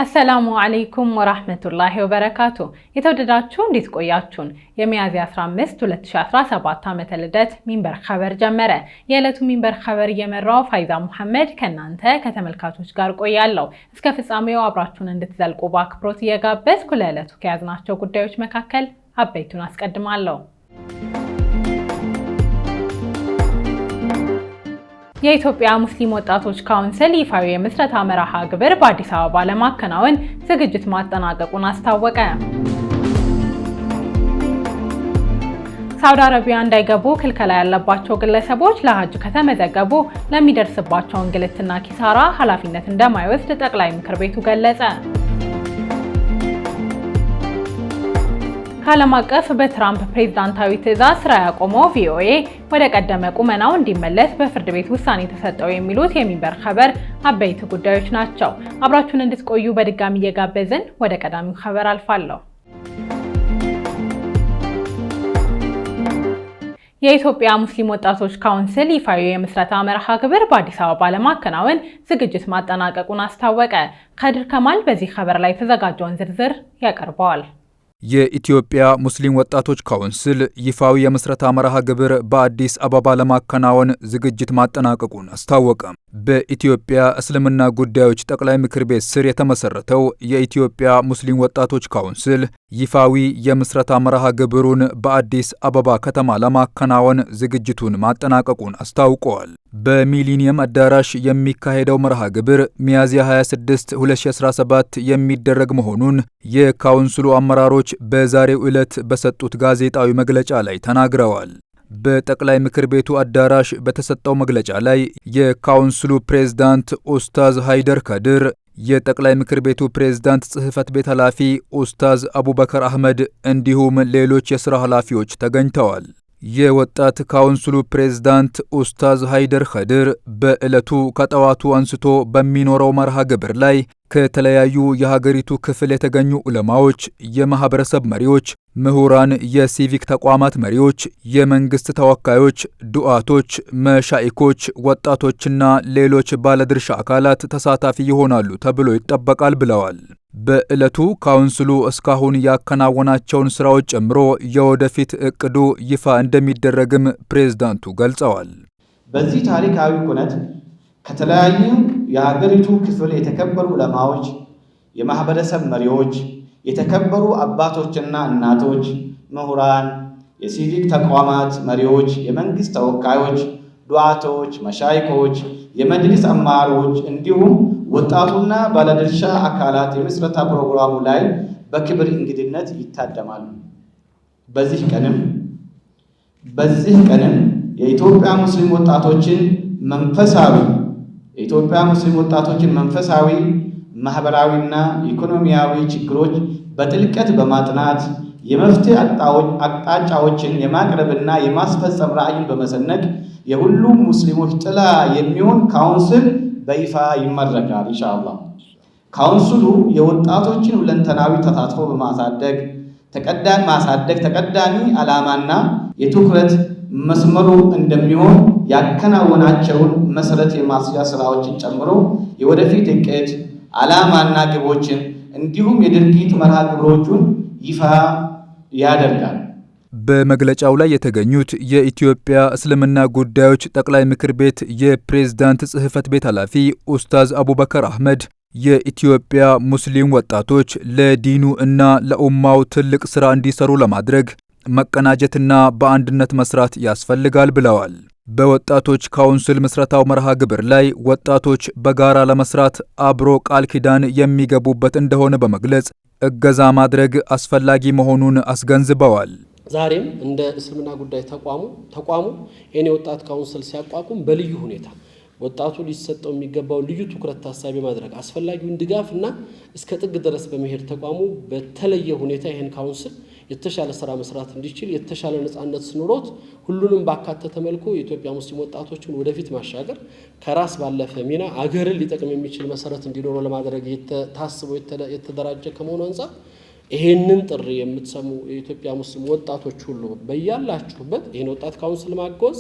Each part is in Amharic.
አሰላሙ አለይኩም ወራህመቱላሂ ወበረካቱ የተወደዳችሁ እንዴት ቆያችሁን የሚያዝያ 15 2017 ዓመተ ልደት ሚንበር ኸበር ጀመረ የዕለቱ ሚንበር ኸበር እየመራው ፋይዛ መሐመድ ከናንተ ከተመልካቾች ጋር ቆያለሁ እስከ ፍጻሜው አብራችሁን እንድትዘልቁ በአክብሮት እየጋበዝኩ ለዕለቱ ከያዝናቸው ጉዳዮች መካከል አበይቱን አስቀድማለሁ የኢትዮጵያ ሙስሊም ወጣቶች ካውንስል ይፋዊ የምስረታ መርሃ ግብር በአዲስ አበባ ለማከናወን ዝግጅት ማጠናቀቁን አስታወቀ። ሳውዲ አረቢያ እንዳይገቡ ክልከላ ያለባቸው ግለሰቦች ለሐጅ ከተመዘገቡ ለሚደርስባቸው እንግልትና ኪሳራ ኃላፊነት እንደማይወስድ ጠቅላይ ምክር ቤቱ ገለጸ። ከዓለም አቀፍ በትራምፕ ፕሬዝዳንታዊ ትዕዛዝ ስራ ያቆመው ቪኦኤ ወደ ቀደመ ቁመናው እንዲመለስ በፍርድ ቤት ውሳኔ ተሰጠው የሚሉት የሚንበር ኸበር አበይት ጉዳዮች ናቸው። አብራችሁን እንድትቆዩ በድጋሚ እየጋበዝን ወደ ቀዳሚው ኸበር አልፋለሁ። የኢትዮጵያ ሙስሊም ወጣቶች ካውንስል ይፋዊ የምስረታ መርሃ ግብር በአዲስ አበባ ለማከናወን ዝግጅት ማጠናቀቁን አስታወቀ። ከድር ከማል በዚህ ኸበር ላይ የተዘጋጀውን ዝርዝር ያቀርበዋል። የኢትዮጵያ ሙስሊም ወጣቶች ካውንስል ይፋዊ የምስረታ መርሃ ግብር በአዲስ አበባ ለማከናወን ዝግጅት ማጠናቀቁን አስታወቀ። በኢትዮጵያ እስልምና ጉዳዮች ጠቅላይ ምክር ቤት ስር የተመሰረተው የኢትዮጵያ ሙስሊም ወጣቶች ካውንስል ይፋዊ የምስረታ መርሃ ግብሩን በአዲስ አበባ ከተማ ለማከናወን ዝግጅቱን ማጠናቀቁን አስታውቀዋል። በሚሊኒየም አዳራሽ የሚካሄደው መርሃ ግብር ሚያዝያ 26 2017 የሚደረግ መሆኑን የካውንስሉ አመራሮች በዛሬው ዕለት በሰጡት ጋዜጣዊ መግለጫ ላይ ተናግረዋል። በጠቅላይ ምክር ቤቱ አዳራሽ በተሰጠው መግለጫ ላይ የካውንስሉ ፕሬዝዳንት ኡስታዝ ሃይደር ከድር፣ የጠቅላይ ምክር ቤቱ ፕሬዝዳንት ጽሕፈት ቤት ኃላፊ ኡስታዝ አቡበከር አህመድ እንዲሁም ሌሎች የሥራ ኃላፊዎች ተገኝተዋል። የወጣት ካውንስሉ ፕሬዝዳንት ኡስታዝ ሃይደር ከድር በዕለቱ ከጠዋቱ አንስቶ በሚኖረው መርሃ ግብር ላይ ከተለያዩ የሀገሪቱ ክፍል የተገኙ ዑለማዎች፣ የማህበረሰብ መሪዎች፣ ምሁራን፣ የሲቪክ ተቋማት መሪዎች፣ የመንግስት ተወካዮች፣ ዱዓቶች፣ መሻኢኮች፣ ወጣቶችና ሌሎች ባለድርሻ አካላት ተሳታፊ ይሆናሉ ተብሎ ይጠበቃል ብለዋል። በዕለቱ ካውንስሉ እስካሁን ያከናወናቸውን ስራዎች ጨምሮ የወደፊት እቅዱ ይፋ እንደሚደረግም ፕሬዝዳንቱ ገልጸዋል። በዚህ ታሪካዊ ኩነት ከተለያዩ የሀገሪቱ ክፍል የተከበሩ ዑለማዎች፣ የማህበረሰብ መሪዎች፣ የተከበሩ አባቶችና እናቶች፣ ምሁራን፣ የሲቪክ ተቋማት መሪዎች፣ የመንግስት ተወካዮች፣ ዱዓቶች፣ መሻይኮች፣ የመጅሊስ አመራሮች እንዲሁም ወጣቱና ባለድርሻ አካላት የምስረታ ፕሮግራሙ ላይ በክብር እንግድነት ይታደማሉ። በዚህ ቀንም የኢትዮጵያ ሙስሊም ወጣቶችን መንፈሳዊ ማህበራዊና ኢኮኖሚያዊ ችግሮች በጥልቀት በማጥናት የመፍትሄ አቅጣጫዎችን የማቅረብና የማስፈጸም ራዕይን በመሰነቅ የሁሉም ሙስሊሞች ጥላ የሚሆን ካውንስል በይፋ ይመረቃል ኢንሻአላህ። ካውንስሉ የወጣቶችን ሁለንተናዊ ተሳትፎ በማሳደግ ተቀዳሚ ዓላማና የትኩረት መስመሩ እንደሚሆን ያከናወናቸውን መሰረት የማስያዝ ስራዎችን ጨምሮ የወደፊት እቅድ፣ ዓላማና ግቦችን እንዲሁም የድርጊት መርሃ ግብሮቹን ይፋ ያደርጋል። በመግለጫው ላይ የተገኙት የኢትዮጵያ እስልምና ጉዳዮች ጠቅላይ ምክር ቤት የፕሬዝዳንት ጽሕፈት ቤት ኃላፊ ኡስታዝ አቡበከር አህመድ የኢትዮጵያ ሙስሊም ወጣቶች ለዲኑ እና ለኡማው ትልቅ ሥራ እንዲሰሩ ለማድረግ መቀናጀትና በአንድነት መስራት ያስፈልጋል ብለዋል። በወጣቶች ካውንስል ምስረታው መርሃ ግብር ላይ ወጣቶች በጋራ ለመስራት አብሮ ቃል ኪዳን የሚገቡበት እንደሆነ በመግለጽ እገዛ ማድረግ አስፈላጊ መሆኑን አስገንዝበዋል። ዛሬም እንደ እስልምና ጉዳይ ተቋሙ የኔ ወጣት ካውንስል ሲያቋቁም በልዩ ሁኔታ ወጣቱ ሊሰጠው የሚገባው ልዩ ትኩረት ታሳቢ ማድረግ አስፈላጊውን ድጋፍና እስከ ጥግ ድረስ በመሄድ ተቋሙ በተለየ ሁኔታ ይህን ካውንስል የተሻለ ስራ መስራት እንዲችል የተሻለ ነጻነት ስኖሮት ሁሉንም ባካተተ መልኩ የኢትዮጵያ ሙስሊም ወጣቶችን ወደፊት ማሻገር ከራስ ባለፈ ሚና አገርን ሊጠቅም የሚችል መሰረት እንዲኖረው ለማድረግ ታስቦ የተደራጀ ከመሆኑ አንፃር ይሄንን ጥሪ የምትሰሙ የኢትዮጵያ ሙስሊም ወጣቶች ሁሉ በያላችሁበት ይሄን ወጣት ካውንስል ማገዝ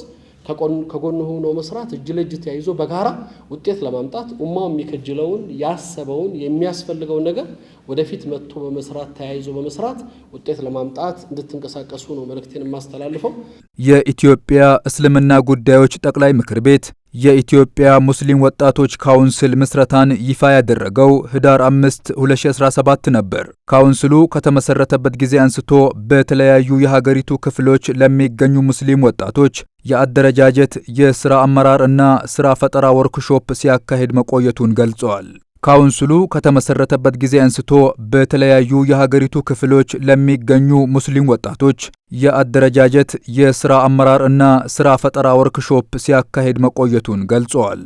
ከጎኑ ሆኖ መስራት እጅ ለእጅ ተያይዞ በጋራ ውጤት ለማምጣት ኡማው የሚከጅለውን ያሰበውን የሚያስፈልገውን ነገር ወደፊት መጥቶ በመስራት ተያይዞ በመስራት ውጤት ለማምጣት እንድትንቀሳቀሱ ነው መልእክቴን ማስተላልፈው። የኢትዮጵያ እስልምና ጉዳዮች ጠቅላይ ምክር ቤት የኢትዮጵያ ሙስሊም ወጣቶች ካውንስል ምስረታን ይፋ ያደረገው ህዳር 5 2017 ነበር። ካውንስሉ ከተመሰረተበት ጊዜ አንስቶ በተለያዩ የሀገሪቱ ክፍሎች ለሚገኙ ሙስሊም ወጣቶች የአደረጃጀት፣ የሥራ አመራር እና ሥራ ፈጠራ ወርክሾፕ ሲያካሂድ መቆየቱን ገልጸዋል። ካውንስሉ ከተመሰረተበት ጊዜ አንስቶ በተለያዩ የሀገሪቱ ክፍሎች ለሚገኙ ሙስሊም ወጣቶች የአደረጃጀት፣ የሥራ አመራር እና ሥራ ፈጠራ ወርክሾፕ ሲያካሂድ መቆየቱን ገልጸዋል።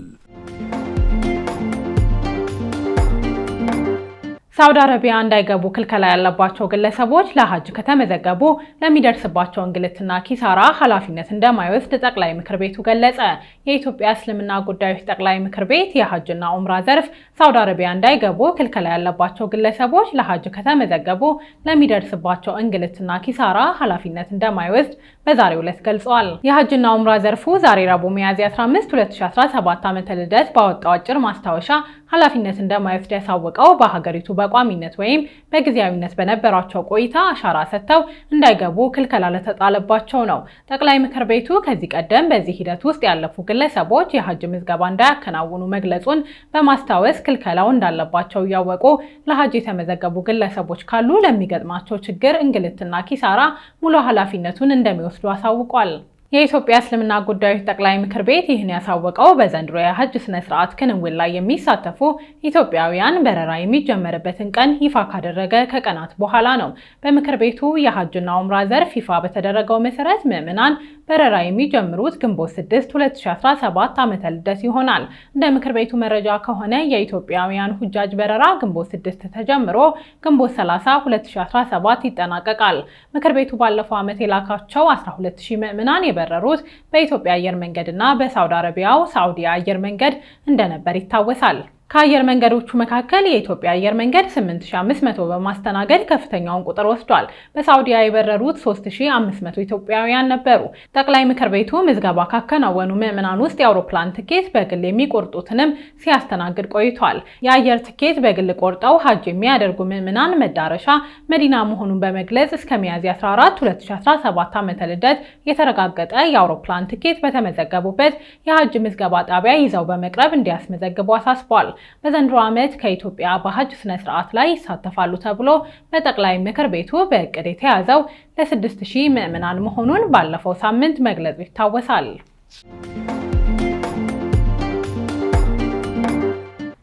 ሳውዲ አረቢያ እንዳይገቡ ክልከላ ያለባቸው ግለሰቦች ለሐጅ ከተመዘገቡ ለሚደርስባቸው እንግልትና ኪሳራ ኃላፊነት እንደማይወስድ ጠቅላይ ምክር ቤቱ ገለጸ። የኢትዮጵያ እስልምና ጉዳዮች ጠቅላይ ምክር ቤት የሐጅና ኡምራ ዘርፍ ሳውዲ አረቢያ እንዳይገቡ ክልከላ ያለባቸው ግለሰቦች ለሐጅ ከተመዘገቡ ለሚደርስባቸው እንግልትና ኪሳራ ኃላፊነት እንደማይወስድ በዛሬው ዕለት ገልጿል። የሐጅና ኡምራ ዘርፉ ዛሬ ረቡዕ ሚያዝያ 15 2017 ዓመተ ልደት ባወጣው አጭር ማስታወሻ ኃላፊነት እንደማይወስድ ያሳወቀው በሀገሪቱ በቋሚነት ወይም በጊዜያዊነት በነበራቸው ቆይታ አሻራ ሰጥተው እንዳይገቡ ክልከላ ለተጣለባቸው ነው። ጠቅላይ ምክር ቤቱ ከዚህ ቀደም በዚህ ሂደት ውስጥ ያለፉ ግለሰቦች የሐጅ ምዝገባ እንዳያከናውኑ መግለጹን በማስታወስ ክልከላው እንዳለባቸው እያወቁ ለሐጅ የተመዘገቡ ግለሰቦች ካሉ ለሚገጥማቸው ችግር፣ እንግልትና ኪሳራ ሙሉ ኃላፊነቱን እንደሚወስዱ አሳውቋል። የኢትዮጵያ እስልምና ጉዳዮች ጠቅላይ ምክር ቤት ይህን ያሳወቀው በዘንድሮ የሐጅ ስነ ስርዓት ክንውን ላይ የሚሳተፉ ኢትዮጵያውያን በረራ የሚጀመርበትን ቀን ይፋ ካደረገ ከቀናት በኋላ ነው። በምክር ቤቱ የሐጅና ኡምራ ዘርፍ ይፋ በተደረገው መሰረት ምዕመናን በረራ የሚጀምሩት ግንቦት 6 2017 ዓመተ ልደት ይሆናል። እንደ ምክር ቤቱ መረጃ ከሆነ የኢትዮጵያውያን ሁጃጅ በረራ ግንቦት 6 ተጀምሮ ግንቦት 30 2017 ይጠናቀቃል። ምክር ቤቱ ባለፈው ዓመት የላካቸው 12000 ምዕመናን የበረሩት በኢትዮጵያ አየር መንገድና በሳውዲ አረቢያው ሳዑዲ አየር መንገድ እንደነበር ይታወሳል። ከአየር መንገዶቹ መካከል የኢትዮጵያ አየር መንገድ 8500 በማስተናገድ ከፍተኛውን ቁጥር ወስዷል። በሳዑዲያ የበረሩት 3500 ኢትዮጵያውያን ነበሩ። ጠቅላይ ምክር ቤቱ ምዝገባ ካከናወኑ ምዕመናን ውስጥ የአውሮፕላን ትኬት በግል የሚቆርጡትንም ሲያስተናግድ ቆይቷል። የአየር ትኬት በግል ቆርጠው ሐጅ የሚያደርጉ ምዕመናን መዳረሻ መዲና መሆኑን በመግለጽ እስከ ሚያዝያ 14 2017 ዓመተ ልደት የተረጋገጠ የአውሮፕላን ትኬት በተመዘገቡበት የሐጅ ምዝገባ ጣቢያ ይዘው በመቅረብ እንዲያስመዘግቡ አሳስቧል። በዘንድሮ ዓመት ከኢትዮጵያ በሐጅ ስነ ስርዓት ላይ ይሳተፋሉ ተብሎ በጠቅላይ ምክር ቤቱ በእቅድ የተያዘው ለ6000 ምዕመናን መሆኑን ባለፈው ሳምንት መግለጹ ይታወሳል።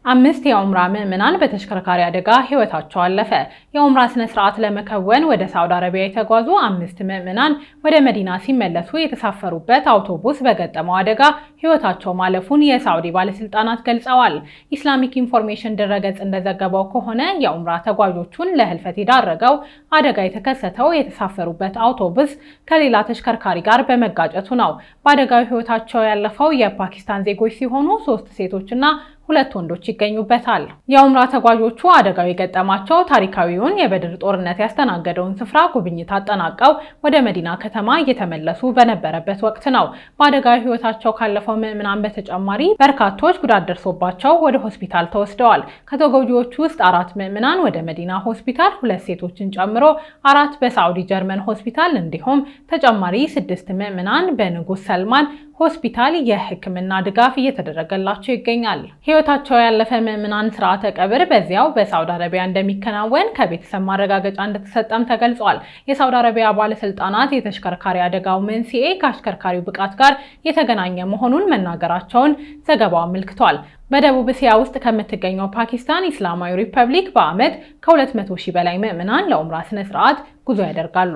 5 የኡምራ ምዕመናን በተሽከርካሪ አደጋ ህይወታቸው አለፈ። የኡምራ ስነ ስርዓት ለመከወን ወደ ሳውዲ አረቢያ የተጓዙ 5 ምዕመናን ወደ መዲና ሲመለሱ የተሳፈሩበት አውቶቡስ በገጠመው አደጋ ህይወታቸው ማለፉን የሳውዲ ባለስልጣናት ገልጸዋል። ኢስላሚክ ኢንፎርሜሽን ድረገጽ እንደዘገበው ከሆነ የኡምራ ተጓዦቹን ለህልፈት የዳረገው አደጋ የተከሰተው የተሳፈሩበት አውቶቡስ ከሌላ ተሽከርካሪ ጋር በመጋጨቱ ነው። በአደጋው ህይወታቸው ያለፈው የፓኪስታን ዜጎች ሲሆኑ 3 ሴቶችና 2 ወንዶች ይገኙበታል። የኡምራ ተጓዦቹ አደጋው የገጠማቸው ታሪካዊውን የበድር ጦርነት ያስተናገደውን ስፍራ ጉብኝት አጠናቀው ወደ መዲና ከተማ እየተመለሱ በነበረበት ወቅት ነው። በአደጋው ህይወታቸው ካለፈው ምዕመናን በተጨማሪ በርካቶች ጉዳት ደርሶባቸው ወደ ሆስፒታል ተወስደዋል። ከተጎጂዎቹ ውስጥ 4 ምዕመናን ወደ መዲና ሆስፒታል፣ 2 ሴቶችን ጨምሮ 4 በሳዑዲ ጀርመን ሆስፒታል እንዲሁም ተጨማሪ 6 ምዕመናን በንጉስ ሰልማን ሆስፒታል የሕክምና ድጋፍ እየተደረገላቸው ይገኛል። ህይወታቸው ያለፈ ምዕመናን ስርዓተ ቀብር በዚያው በሳውዲ አረቢያ እንደሚከናወን ከቤተሰብ ማረጋገጫ እንደተሰጠም ተገልጿል። የሳውዲ አረቢያ ባለስልጣናት የተሽከርካሪ አደጋው መንስኤ ከአሽከርካሪው ብቃት ጋር የተገናኘ መሆኑን መናገራቸውን ዘገባው አመልክቷል። በደቡብ እስያ ውስጥ ከምትገኘው ፓኪስታን ኢስላማዊ ሪፐብሊክ በዓመት ከ200,000 በላይ ምዕመናን ለኡምራ ስነ ስርዓት ጉዞ ያደርጋሉ።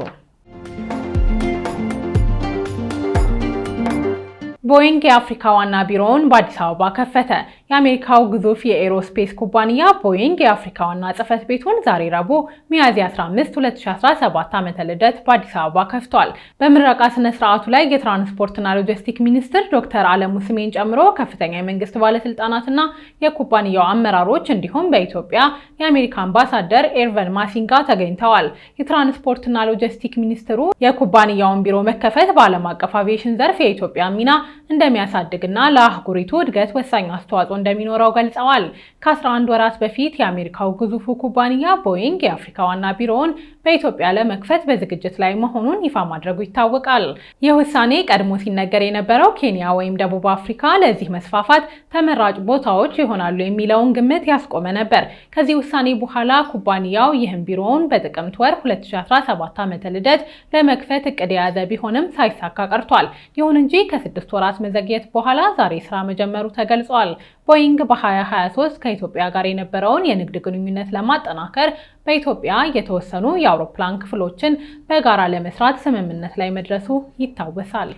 ቦይንግ የአፍሪካ ዋና ቢሮውን በአዲስ አበባ ከፈተ። የአሜሪካው ግዙፍ የኤሮስፔስ ኩባንያ ቦይንግ የአፍሪካ ዋና ጽሕፈት ቤቱን ዛሬ ረቡዕ ሚያዝያ 15 2017 ዓመተ ልደት በአዲስ አበባ ከፍቷል። በምረቃ ስነ ስርዓቱ ላይ የትራንስፖርትና ሎጂስቲክ ሚኒስትር ዶክተር አለሙ ስሜን ጨምሮ ከፍተኛ የመንግስት ባለስልጣናትና የኩባንያው አመራሮች እንዲሁም በኢትዮጵያ የአሜሪካ አምባሳደር ኤርቨን ማሲንጋ ተገኝተዋል። የትራንስፖርትና ሎጂስቲክ ሚኒስትሩ የኩባንያውን ቢሮ መከፈት በዓለም አቀፍ አቪዬሽን ዘርፍ የኢትዮጵያ ሚና እንደሚያሳድግና ለአህጉሪቱ እድገት ወሳኝ አስተዋጽኦ እንደሚኖረው ገልጸዋል። ከ11 ወራት በፊት የአሜሪካው ግዙፉ ኩባንያ ቦይንግ የአፍሪካ ዋና ቢሮውን በኢትዮጵያ ለመክፈት በዝግጅት ላይ መሆኑን ይፋ ማድረጉ ይታወቃል። ይህ ውሳኔ ቀድሞ ሲነገር የነበረው ኬንያ ወይም ደቡብ አፍሪካ ለዚህ መስፋፋት ተመራጭ ቦታዎች ይሆናሉ የሚለውን ግምት ያስቆመ ነበር። ከዚህ ውሳኔ በኋላ ኩባንያው ይህን ቢሮውን በጥቅምት ወር 2017 ዓመተ ልደት ለመክፈት እቅድ የያዘ ቢሆንም ሳይሳካ ቀርቷል። ይሁን እንጂ ከ6 ወራት መዘግየት በኋላ ዛሬ ስራ መጀመሩ ተገልጿል። ቦይንግ በ2023 ከኢትዮጵያ ጋር የነበረውን የንግድ ግንኙነት ለማጠናከር በኢትዮጵያ የተወሰኑ የአውሮፕላን ክፍሎችን በጋራ ለመስራት ስምምነት ላይ መድረሱ ይታወሳል።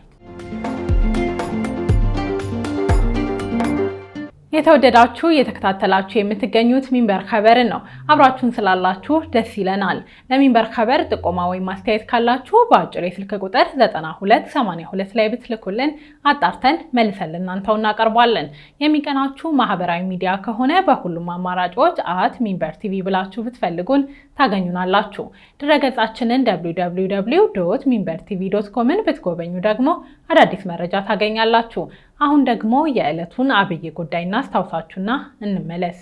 የተወደዳችሁ የተከታተላችሁ የምትገኙት ሚንበር ኸበርን ነው። አብራችሁን ስላላችሁ ደስ ይለናል። ለሚንበር ኸበር ጥቆማ ወይም ማስተያየት ካላችሁ በአጭር የስልክ ቁጥር 9282 ላይ ብትልኩልን አጣርተን መልሰን እናንተው እናቀርባለን። የሚቀናችሁ ማህበራዊ ሚዲያ ከሆነ በሁሉም አማራጮች @ሚንበር ቲቪ ብላችሁ ብትፈልጉን ታገኙናላችሁ። ድረገጻችንን www.minbertv.com ብትጎበኙ ደግሞ አዳዲስ መረጃ ታገኛላችሁ። አሁን ደግሞ የዕለቱን አብይ ጉዳይ እናስታውሳችሁና እንመለስ።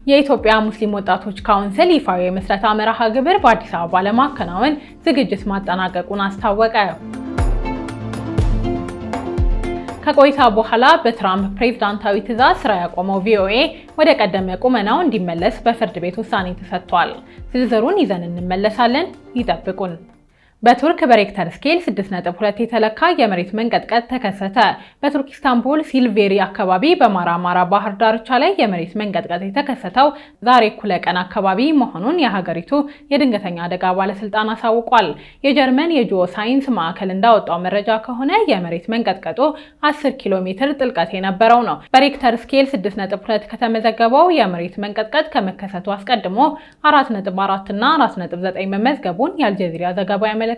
የኢትዮጵያ ሙስሊም ወጣቶች ካውንስል ይፋዊ የምስረታ መርሃ ግብር በአዲስ አበባ ለማከናወን ዝግጅት ማጠናቀቁን አስታወቀ። ከቆይታ በኋላ በትራምፕ ፕሬዝዳንታዊ ትዕዛዝ ስራ ያቆመው ቪኦኤ ወደ ቀደመ ቁመናው እንዲመለስ በፍርድ ቤት ውሳኔ ተሰጥቷል። ዝርዝሩን ይዘን እንመለሳለን። ይጠብቁን። በቱርክ በሬክተር ስኬል 6.2 የተለካ የመሬት መንቀጥቀጥ ተከሰተ። በቱርክ ኢስታንቡል ሲልቬሪ አካባቢ በማራማራ ባህር ዳርቻ ላይ የመሬት መንቀጥቀጥ የተከሰተው ዛሬ እኩለ ቀን አካባቢ መሆኑን የሀገሪቱ የድንገተኛ አደጋ ባለስልጣን አሳውቋል። የጀርመን የጂኦ ሳይንስ ማዕከል እንዳወጣው መረጃ ከሆነ የመሬት መንቀጥቀጡ 10 ኪሎ ሜትር ጥልቀት የነበረው ነው። በሬክተር ስኬል 6.2 ከተመዘገበው የመሬት መንቀጥቀጥ ከመከሰቱ አስቀድሞ 4.4 እና 4.9 መመዝገቡን የአልጀዚራ ዘገባ ያመለክታል።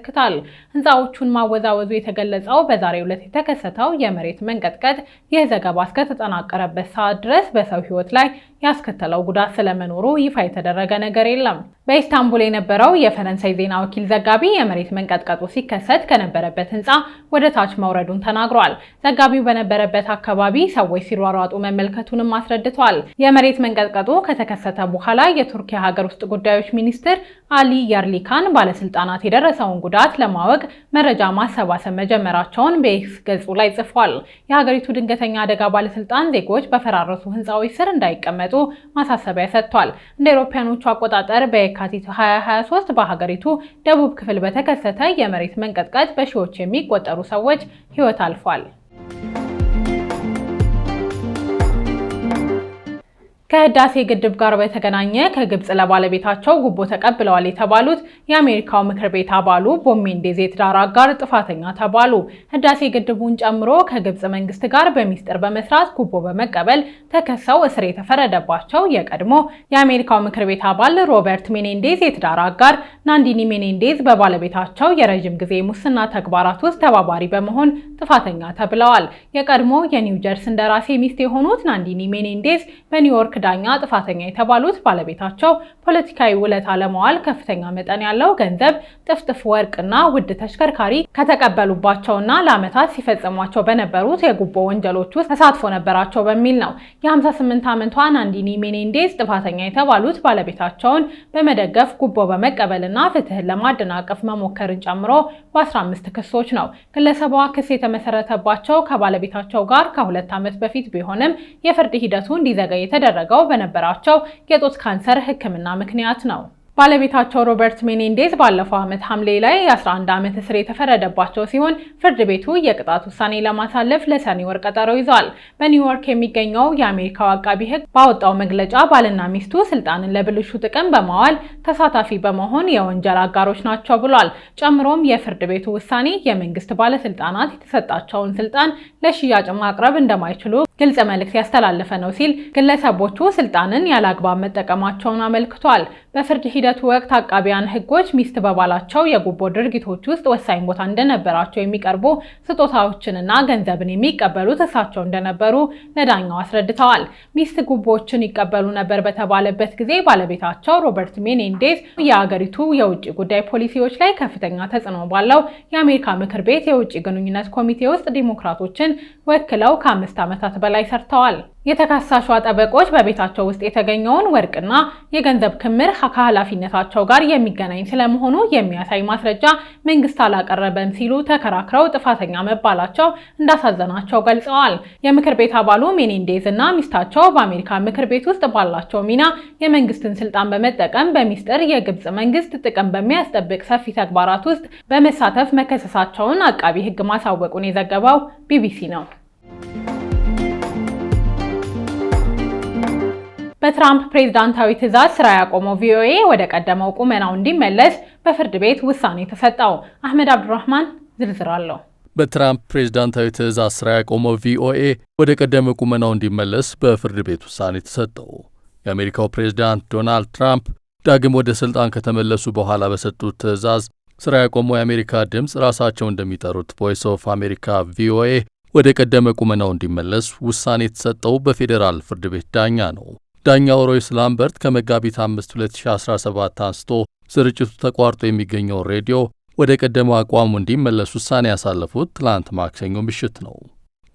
ህንፃዎቹን ማወዛወዙ የተገለጸው በዛሬው ዕለት የተከሰተው የመሬት መንቀጥቀጥ ይህ ዘገባ እስከተጠናቀረበት ሰዓት ድረስ በሰው ህይወት ላይ ያስከተለው ጉዳት ስለመኖሩ ይፋ የተደረገ ነገር የለም። በኢስታንቡል የነበረው የፈረንሳይ ዜና ወኪል ዘጋቢ የመሬት መንቀጥቀጡ ሲከሰት ከነበረበት ህንፃ ወደ ታች መውረዱን ተናግሯል። ዘጋቢው በነበረበት አካባቢ ሰዎች ሲሯሯጡ መመልከቱንም አስረድቷል። የመሬት መንቀጥቀጡ ከተከሰተ በኋላ የቱርክ የሀገር ውስጥ ጉዳዮች ሚኒስትር አሊ ያርሊካን ባለስልጣናት የደረሰውን ጉዳት ለማወቅ መረጃ ማሰባሰብ መጀመራቸውን በኤክስ ገጹ ላይ ጽፏል። የሀገሪቱ ድንገተኛ አደጋ ባለስልጣን ዜጎች በፈራረሱ ህንፃዎች ስር እንዳይቀመጡ ማሳሰቢያ ሰጥቷል። እንደ አውሮፓውያኖቹ አቆጣጠር በየካቲት 2023 በሀገሪቱ ደቡብ ክፍል በተከሰተ የመሬት መንቀጥቀጥ በሺዎች የሚቆጠሩ ሰዎች ህይወት አልፏል። ከህዳሴ ግድብ ጋር በተገናኘ ከግብጽ ለባለቤታቸው ጉቦ ተቀብለዋል የተባሉት የአሜሪካው ምክር ቤት አባሉ ቦብ ሜንዴዝ የትዳር አጋር ጥፋተኛ ተባሉ። ህዳሴ ግድቡን ጨምሮ ከግብጽ መንግስት ጋር በሚስጥር በመስራት ጉቦ በመቀበል ተከሰው እስር የተፈረደባቸው የቀድሞ የአሜሪካው ምክር ቤት አባል ሮበርት ሜኔንዴዝ የትዳር አጋር ናንዲኒ ሜኔንዴዝ በባለቤታቸው የረዥም ጊዜ ሙስና ተግባራት ውስጥ ተባባሪ በመሆን ጥፋተኛ ተብለዋል። የቀድሞ የኒው ጀርሲ እንደራሴ ሚስት የሆኑት ናንዲኒ ሜኔንዴዝ በኒውዮርክ ዳኛ ጥፋተኛ የተባሉት ባለቤታቸው ፖለቲካዊ ውለታ ለመዋል ከፍተኛ መጠን ያለው ገንዘብ፣ ጥፍጥፍ ወርቅና ውድ ተሽከርካሪ ከተቀበሉባቸውና ለዓመታት ሲፈጽሟቸው በነበሩት የጉቦ ወንጀሎች ውስጥ ተሳትፎ ነበራቸው በሚል ነው። የ58 ዓመቷ ናንዲኒ ሜኔንዴዝ ጥፋተኛ የተባሉት ባለቤታቸውን በመደገፍ ጉቦ በመቀበልና ፍትህን ለማደናቀፍ መሞከርን ጨምሮ በ15 ክሶች ነው። ግለሰቧ ክስ የተመሰረተባቸው ከባለቤታቸው ጋር ከ2 ዓመት በፊት ቢሆንም የፍርድ ሂደቱ እንዲዘገይ የተደረገው በነበራቸው የጡት ካንሰር ሕክምና ምክንያት ነው። ባለቤታቸው ሮበርት ሜኔንዴዝ ባለፈው ዓመት ሐምሌ ላይ የ11 ዓመት እስር የተፈረደባቸው ሲሆን ፍርድ ቤቱ የቅጣት ውሳኔ ለማሳለፍ ለሰኔ ወር ቀጠሮ ይዟል። በኒውዮርክ የሚገኘው የአሜሪካው አቃቢ ሕግ ባወጣው መግለጫ ባልና ሚስቱ ስልጣንን ለብልሹ ጥቅም በማዋል ተሳታፊ በመሆን የወንጀል አጋሮች ናቸው ብሏል። ጨምሮም የፍርድ ቤቱ ውሳኔ የመንግስት ባለስልጣናት የተሰጣቸውን ስልጣን ለሽያጭ ማቅረብ እንደማይችሉ ግልጽ መልእክት ያስተላለፈ ነው ሲል ግለሰቦቹ ስልጣንን ያለአግባብ መጠቀማቸውን አመልክቷል። በፍርድ ሂደቱ ወቅት አቃቢያን ሕጎች ሚስት በባላቸው የጉቦ ድርጊቶች ውስጥ ወሳኝ ቦታ እንደነበራቸው የሚቀርቡ ስጦታዎችንና ገንዘብን የሚቀበሉት እሳቸው እንደነበሩ ለዳኛው አስረድተዋል። ሚስት ጉቦዎችን ይቀበሉ ነበር በተባለበት ጊዜ ባለቤታቸው ሮበርት ሜኔንዴዝ የአገሪቱ የውጭ ጉዳይ ፖሊሲዎች ላይ ከፍተኛ ተጽዕኖ ባለው የአሜሪካ ምክር ቤት የውጭ ግንኙነት ኮሚቴ ውስጥ ዲሞክራቶችን ወክለው ከ5 ዓመታት በላይ ሰርተዋል። የተከሳሿ ጠበቆች በቤታቸው ውስጥ የተገኘውን ወርቅና የገንዘብ ክምር ከኃላፊነታቸው ጋር የሚገናኝ ስለመሆኑ የሚያሳይ ማስረጃ መንግስት አላቀረበም ሲሉ ተከራክረው ጥፋተኛ መባላቸው እንዳሳዘናቸው ገልጸዋል። የምክር ቤት አባሉ ሜኔንዴዝ እና ሚስታቸው በአሜሪካ ምክር ቤት ውስጥ ባላቸው ሚና የመንግስትን ስልጣን በመጠቀም በሚስጥር የግብጽ መንግስት ጥቅም በሚያስጠብቅ ሰፊ ተግባራት ውስጥ በመሳተፍ መከሰሳቸውን አቃቢ ሕግ ማሳወቁን የዘገበው ቢቢሲ ነው። በትራምፕ ፕሬዝዳንታዊ ትዕዛዝ ስራ ያቆመው ቪኦኤ ወደ ቀደመው ቁመናው እንዲመለስ በፍርድ ቤት ውሳኔ ተሰጠው። አህመድ አብዱራህማን ዝርዝር አለው። በትራምፕ ፕሬዝዳንታዊ ትዕዛዝ ስራ ያቆመው ቪኦኤ ወደ ቀደመ ቁመናው እንዲመለስ በፍርድ ቤት ውሳኔ ተሰጠው። የአሜሪካው ፕሬዝዳንት ዶናልድ ትራምፕ ዳግም ወደ ስልጣን ከተመለሱ በኋላ በሰጡት ትዕዛዝ ስራ ያቆመው የአሜሪካ ድምፅ ራሳቸው እንደሚጠሩት ቮይስ ኦፍ አሜሪካ ቪኦኤ ወደ ቀደመ ቁመናው እንዲመለስ ውሳኔ የተሰጠው በፌዴራል ፍርድ ቤት ዳኛ ነው። ዳኛው ሮይስ ላምበርት ከመጋቢት 5 2017 አንስቶ ስርጭቱ ተቋርጦ የሚገኘው ሬዲዮ ወደ ቀደመው አቋሙ እንዲመለስ ውሳኔ ያሳለፉት ትላንት ማክሰኞ ምሽት ነው።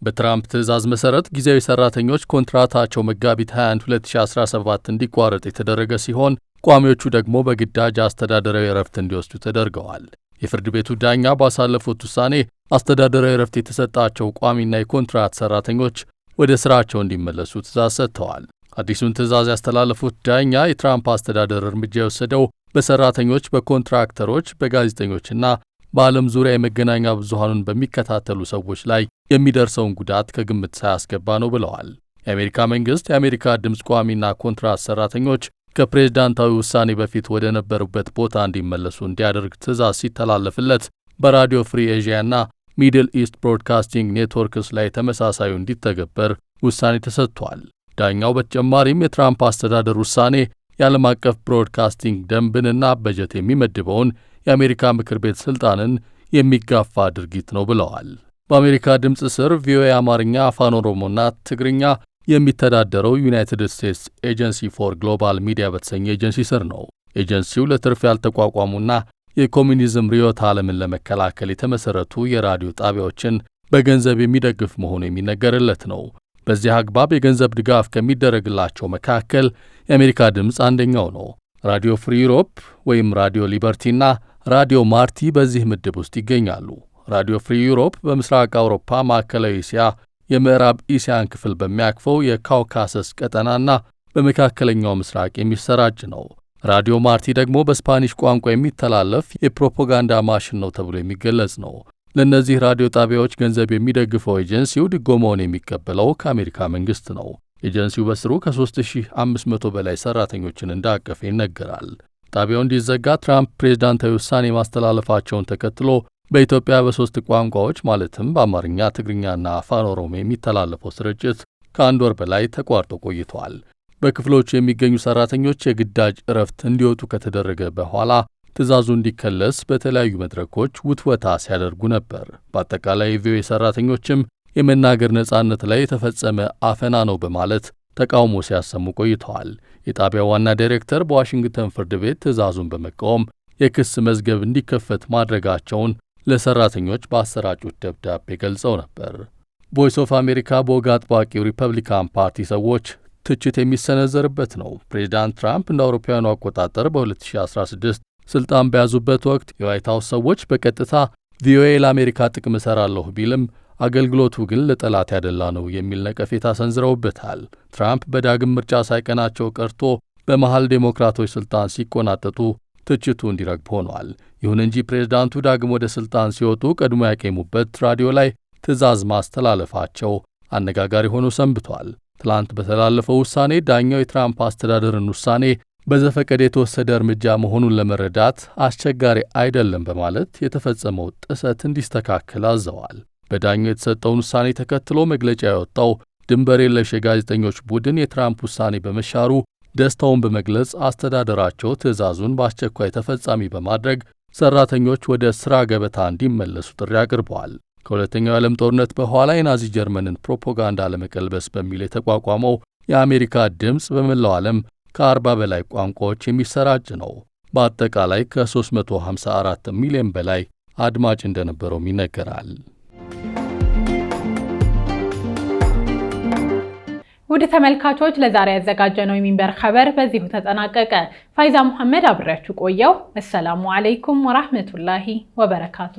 በትራምፕ ትዕዛዝ መሰረት ጊዜያዊ ሰራተኞች ኮንትራታቸው መጋቢት 21 2017 እንዲቋረጥ የተደረገ ሲሆን ቋሚዎቹ ደግሞ በግዳጅ አስተዳደራዊ እረፍት እንዲወስዱ ተደርገዋል። የፍርድ ቤቱ ዳኛ ባሳለፉት ውሳኔ አስተዳደራዊ እረፍት የተሰጣቸው ቋሚና የኮንትራት ሰራተኞች ወደ ስራቸው እንዲመለሱ ትዕዛዝ ሰጥተዋል። አዲሱን ትዕዛዝ ያስተላለፉት ዳኛ የትራምፕ አስተዳደር እርምጃ የወሰደው በሰራተኞች፣ በኮንትራክተሮች፣ በጋዜጠኞችና በዓለም ዙሪያ የመገናኛ ብዙሃኑን በሚከታተሉ ሰዎች ላይ የሚደርሰውን ጉዳት ከግምት ሳያስገባ ነው ብለዋል። የአሜሪካ መንግስት የአሜሪካ ድምፅ ቋሚና ኮንትራት ሰራተኞች ከፕሬዝዳንታዊ ውሳኔ በፊት ወደ ነበሩበት ቦታ እንዲመለሱ እንዲያደርግ ትዕዛዝ ሲተላለፍለት በራዲዮ ፍሪ ኤዥያና ሚድል ኢስት ብሮድካስቲንግ ኔትወርክስ ላይ ተመሳሳዩ እንዲተገበር ውሳኔ ተሰጥቷል። ዳኛው በተጨማሪም የትራምፕ አስተዳደር ውሳኔ የዓለም አቀፍ ብሮድካስቲንግ ደንብንና በጀት የሚመድበውን የአሜሪካ ምክር ቤት ስልጣንን የሚጋፋ ድርጊት ነው ብለዋል። በአሜሪካ ድምፅ ስር ቪኦኤ አማርኛ፣ አፋን ኦሮሞና ትግርኛ የሚተዳደረው ዩናይትድ ስቴትስ ኤጀንሲ ፎር ግሎባል ሚዲያ በተሰኘ ኤጀንሲ ስር ነው። ኤጀንሲው ለትርፍ ያልተቋቋሙና የኮሚኒዝም ርዕዮተ ዓለምን ለመከላከል የተመሰረቱ የራዲዮ ጣቢያዎችን በገንዘብ የሚደግፍ መሆኑ የሚነገርለት ነው። በዚህ አግባብ የገንዘብ ድጋፍ ከሚደረግላቸው መካከል የአሜሪካ ድምፅ አንደኛው ነው። ራዲዮ ፍሪ ዩሮፕ ወይም ራዲዮ ሊበርቲና ራዲዮ ማርቲ በዚህ ምድብ ውስጥ ይገኛሉ። ራዲዮ ፍሪ ዩሮፕ በምስራቅ አውሮፓ፣ ማዕከላዊ እስያ፣ የምዕራብ እስያን ክፍል በሚያቅፈው የካውካሰስ ቀጠናና በመካከለኛው ምስራቅ የሚሰራጭ ነው። ራዲዮ ማርቲ ደግሞ በስፓኒሽ ቋንቋ የሚተላለፍ የፕሮፓጋንዳ ማሽን ነው ተብሎ የሚገለጽ ነው። ለእነዚህ ራዲዮ ጣቢያዎች ገንዘብ የሚደግፈው ኤጀንሲው ድጎማውን የሚቀበለው ከአሜሪካ መንግስት ነው። ኤጀንሲው በስሩ ከ3500 በላይ ሰራተኞችን እንዳቀፈ ይነገራል። ጣቢያው እንዲዘጋ ትራምፕ ፕሬዝዳንታዊ ውሳኔ ማስተላለፋቸውን ተከትሎ በኢትዮጵያ በ3 ቋንቋዎች ማለትም በአማርኛ፣ ትግርኛና አፋን ኦሮሞ የሚተላለፈው ስርጭት ከ1 ወር በላይ ተቋርጦ ቆይቷል። በክፍሎቹ የሚገኙ ሰራተኞች የግዳጅ እረፍት እንዲወጡ ከተደረገ በኋላ ትዕዛዙ እንዲከለስ በተለያዩ መድረኮች ውትወታ ሲያደርጉ ነበር። በአጠቃላይ የቪኦኤ ሰራተኞችም የመናገር ነጻነት ላይ የተፈጸመ አፈና ነው በማለት ተቃውሞ ሲያሰሙ ቆይተዋል። የጣቢያው ዋና ዳይሬክተር በዋሽንግተን ፍርድ ቤት ትዕዛዙን በመቃወም የክስ መዝገብ እንዲከፈት ማድረጋቸውን ለሰራተኞች ባሰራጩት ደብዳቤ ገልጸው ነበር። ቮይስ ኦፍ አሜሪካ በወግ አጥባቂው ሪፐብሊካን ፓርቲ ሰዎች ትችት የሚሰነዘርበት ነው። ፕሬዝዳንት ትራምፕ እንደ አውሮፓውያኑ አቆጣጠር በ2016 ስልጣን በያዙበት ወቅት የዋይት ሃውስ ሰዎች በቀጥታ ቪኦኤ ለአሜሪካ ጥቅም እሰራለሁ ቢልም አገልግሎቱ ግን ለጠላት ያደላ ነው የሚል ነቀፌታ ሰንዝረውበታል። ትራምፕ በዳግም ምርጫ ሳይቀናቸው ቀርቶ በመሃል ዴሞክራቶች ስልጣን ሲቆናጠጡ ትችቱ እንዲረግብ ሆኗል። ይሁን እንጂ ፕሬዝዳንቱ ዳግም ወደ ስልጣን ሲወጡ ቀድሞ ያቄሙበት ራዲዮ ላይ ትዕዛዝ ማስተላለፋቸው አነጋጋሪ ሆኖ ሰንብቷል። ትላንት በተላለፈው ውሳኔ ዳኛው የትራምፕ አስተዳደርን ውሳኔ በዘፈቀደ የተወሰደ እርምጃ መሆኑን ለመረዳት አስቸጋሪ አይደለም በማለት የተፈጸመው ጥሰት እንዲስተካከል አዘዋል። በዳኛው የተሰጠውን ውሳኔ ተከትሎ መግለጫ ያወጣው ድንበር የለሽ የጋዜጠኞች ቡድን የትራምፕ ውሳኔ በመሻሩ ደስታውን በመግለጽ አስተዳደራቸው ትዕዛዙን በአስቸኳይ ተፈጻሚ በማድረግ ሰራተኞች ወደ ሥራ ገበታ እንዲመለሱ ጥሪ አቅርበዋል። ከሁለተኛው የዓለም ጦርነት በኋላ የናዚ ጀርመንን ፕሮፓጋንዳ ለመቀልበስ በሚል የተቋቋመው የአሜሪካ ድምፅ በመላው ዓለም ከ40 በላይ ቋንቋዎች የሚሰራጭ ነው። በአጠቃላይ ከ354 ሚሊዮን በላይ አድማጭ እንደነበረውም ይነገራል። ውድ ተመልካቾች ለዛሬ ያዘጋጀነው የሚንበር ኸበር በዚሁ ተጠናቀቀ። ፋይዛ መሐመድ አብሬያችሁ ቆየው። አሰላሙ አለይኩም ወራህመቱላሂ ወበረካቱ።